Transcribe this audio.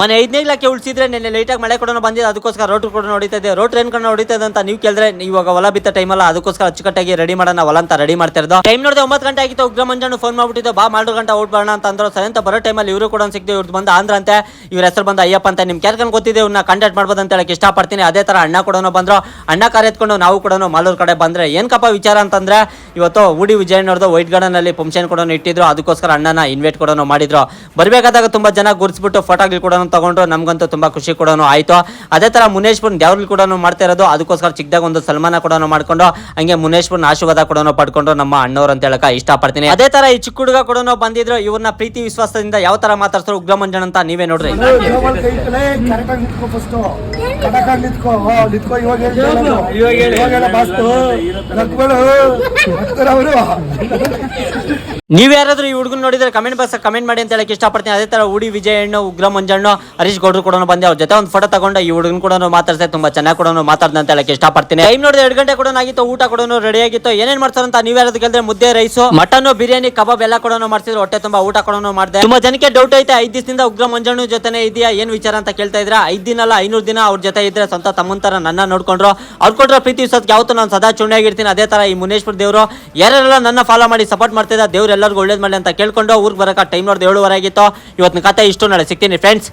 ಮನೆ 5ನೇ ಇಲಾಖೆ ಉಳಿಸಿದ್ರೆ ನೆನ್ನೆ ಲೈಟಾಗಿ ಮಳೆ ಕೂಡ ಬಂದಿದೆ, ಅದಕ್ಕೋಸ್ಕರ ರೋಡ್ ಕೂಡ ಹೊಡಿತಾ ಇದೆ. ರೋಡ್ ಟ್ರೈನ್ ಕೂಡ ಹೊಡಿತಾ ಇದೆ ಅಂತ ನೀವು ಕೇಳಿದ್ರೆ ಇವಾಗ ಹೊಲ ಬಿತ್ತ ಟೈಮ್ ಅಲ್ಲ, ಅದಕ್ಕೋಸ್ಕರ ಅಚ್ಚುಕಟ್ಟಾಗಿ ರೆಡಿ ಮಾಡೋಣ ಹೊಲ ಅಂತ ರೆಡಿ ಮಾಡ್ತಾ ಇರೋದು. ಟೈಮ್ ನೋಡಿದ್ರೆ 9 ಗಂಟೆ ಆಗಿತ್ತು. ಉಗ್ರ ಮಂಜಾನು ಫೋನ್ ಮಾಡ್ಬಿಟ್ಟಿದ್ದು, ಬಾ 2 ಗಂಟೆ ಔಟ್ ಬರೋಣ ಅಂತ ಅಂದ್ರು. ಸರಿ ಅಂತ ಬರೋ ಟೈಮಲ್ಲಿ ಇವರು ಕೂಡ ಸಿಕ್ತು. ಇವ್ರದ್ದು ಬಂದ ಆಂಧ್ರ ಅಂತೆ, ಇವ್ರ ಹೆಸರು ಬಂದ ಅಯ್ಯಪ್ಪ ಅಂತ. ನಿಮ್ಗೆ ಯಾರ್ಕಂಡ್ ಗೊತ್ತಿದೆ ಇವ್ರನ್ನ ಕಾಂಟ್ಯಾಕ್ಟ್ ಮಾಡ್ಬೋದು ಅಂತ ಹೇಳಕ್ ಇಷ್ಟಪಡ್ತೀನಿ. ಅದೇ ತರ ಅಣ್ಣ ಕೂಡ ಬಂದ್ರು. ಅಣ್ಣ ಕಾರ್ ಎತ್ಕೊಂಡು ನಾವು ಕೂಡ ಮಾಲೂರ್ ಕಡೆ ಬಂದ್ರೆ ಏನ್ಕಪ್ಪ ವಿಚಾರ ಅಂತಂದ್ರೆ, ಇವತ್ತು ಊಡಿ ವಿಜಯಣ್ಣವ್ರದ್ದು ವೈಟ್ ಗಾರ್ಡನ್ ಅಲ್ಲಿ ಫಂಕ್ಷನ್ ಕೂಡ ಇಟ್ಟಿದ್ರು. ಅದಕ್ಕೋಸ್ಕರ ಅಣ್ಣನ ಇನ್ವೈಟ್ ಕೂಡ ಮಾಡಿದ್ರು. ಬರ್ಬೇಕಾದಾಗ ತುಂಬಾ ಜನ ಗುರ್ಸ್ಬಿಟ್ಟು ಫೋಟೋಗಳು ಕೂಡ ತಗೊಂಡ್ರು. ನಮ್ಗಂತೂ ತುಂಬಾ ಖುಷಿ ಕೂಡ ಆಯ್ತು. ಅದೇ ತರ ಮುನೇಶ್ಪುರ್ ದೇವ್ರಲ್ಲಿ ಕೂಡ ಮಾಡ್ತಾ ಇರೋದು. ಅದಕ್ಕೋಸ್ಕರ ಚಿಕ್ಕದಾಗ ಒಂದು ಸಲ್ಮಾನ ಕೂಡ ಮಾಡ್ಕೊಂಡು ಹಂಗೆ ಮುನೇಶ್ಪುರ್ನ ಆಶೀರ್ವಾದ ಕೂಡ ಪಡ್ಕೊಂಡು ನಮ್ಮ ಅಣ್ಣವ್ರು ಅಂತ ಹೇಳಕ ಇಷ್ಟಪಡ್ತೀನಿ. ಅದೇ ತರ ಈ ಚಿಕ್ಕ ಹುಡುಗ ಕೂಡ ಬಂದಿದ್ರು. ಇವ್ರನ್ನ ಪ್ರೀತಿ ವಿಶ್ವಾಸದಿಂದ ಯಾವ ತರ ಮಾತಾಡ್ತಾರೆ ಉಗ್ರ ಮಂಜನ್ ಅಂತ ನೀವೇ ನೋಡ್ರಿ. ನೀವ್ ಯಾರಾದ್ರೂ ಈ ಹುಡುಗನ್ ನೋಡಿದ್ರೆ ಕಮೆಂಟ್ ಬಾಕ್ಸ್ ಕಮೆಂಟ್ ಮಾಡಿ ಅಂತ ಹೇಳಕ್ ಇಷ್ಟಪಡ್ತೀನಿ. ಅದೇ ತರ ಊಡಿ ವಿಜಯಣ್ಣ, ಉಗ್ರ ಮಂಜಣ್ಣ, ಹರೀಶ್ ಗೌಡ್ರು ಕೂಡ ಬಂದೆ. ಅವ್ರ ಜೊತೆ ಒಂದು ಫೋಟೋ ತಗೊಂಡು ಈ ಹುಡುಗನ್ ಕೂಡ ಮಾತಾಡ್ತಾ ತುಂಬಾ ಚೆನ್ನಾಗಿ ಕೂಡ ಮಾತಾಡ್ದ ಅಂತ ಹೇಳಕ್ ಇಷ್ಟಪಡ್ತೀನಿ. ಟೈಮ್ ನೋಡಿದ್ರೆ 2 ಗಂಟೆ ಕೂಡ ಆಗಿತ್ತು. ಊಟ ಕೂಡ ರೆಡಿ ಆಗಿತ್ತು. ಏನೇನ್ ಮಾಡ್ತಾರೆ ಅಂತ ನೀವ್ ಯಾರಾದ್ರೂ ಕೇಳಿದ್ರೆ ಮುದ್ದೆ, ರೈಸು, ಮಟನ್, ಬಿರಿಯಾನಿ, ಕಬಾಬ್ ಎಲ್ಲ ಕೂಡ ಮಾಡ್ತಿದ್ರು. ಹೊಟ್ಟೆ ತುಂಬಾ ಊಟ ಕೂಡ ಮಾಡಿದೆ. ತುಂಬಾ ಜನಕ್ಕೆ ಡೌಟ್ ಐತೆ, 5 ದಿವಸದಿಂದ ಉಗ್ರ ಮಂಜಣ್ಣ ಜೊತೆನೆ ಇದೆಯಾ ಏನ್ ವಿಚಾರ ಅಂತ ಕೇಳ್ತಾ ಇದ್ರ. 5 ದಿನ ಅಲ್ಲ 500 ದಿನ ಅವ್ರ ಜೊತೆ ಇದ್ರೆ ಸ್ವಂತ ತಮ್ಮನ್ ತರ ನನ್ನ ನೋಡ್ಕೊಂಡ್ರು. ಅವ್ರು ಕೊಟ್ಟರೆ ಪ್ರೀತಿ ವಿಶ್ವಾಸಕ್ಕೆ ಯಾವತ್ತೂ ನಾನು ಸದಾ ಚುಣಿಯಾಗಿರ್ತೀನಿ. ಅದೇ ತರ ಈ ಮುನೇಶ್ವರ ದೇವರು ಯಾರೆಲ್ಲ ನನ್ನ ಫಾಲೋ ಮಾಡಿ ಸಪೋರ್ಟ್ ಮಾಡ್ತಿದ್ದ, ದೇವ್ರು ಎಲ್ಲರಿಗೂ ಒಳ್ಳೇದ್ ಮಾಡಿ ಅಂತ ಕೇಳ್ಕೊಂಡು ಊರಿಗೆ ಬರಕ ಟೈಮ್ ನೋಡಿದ್ರೆ 7:30 ಆಗಿತ್ತು. ಇವತ್ತಿನ ಕತೆ ಇಷ್ಟು, ನಾಳೆ ಸಿಗ್ತೀನಿ ಫ್ರೆಂಡ್ಸ್.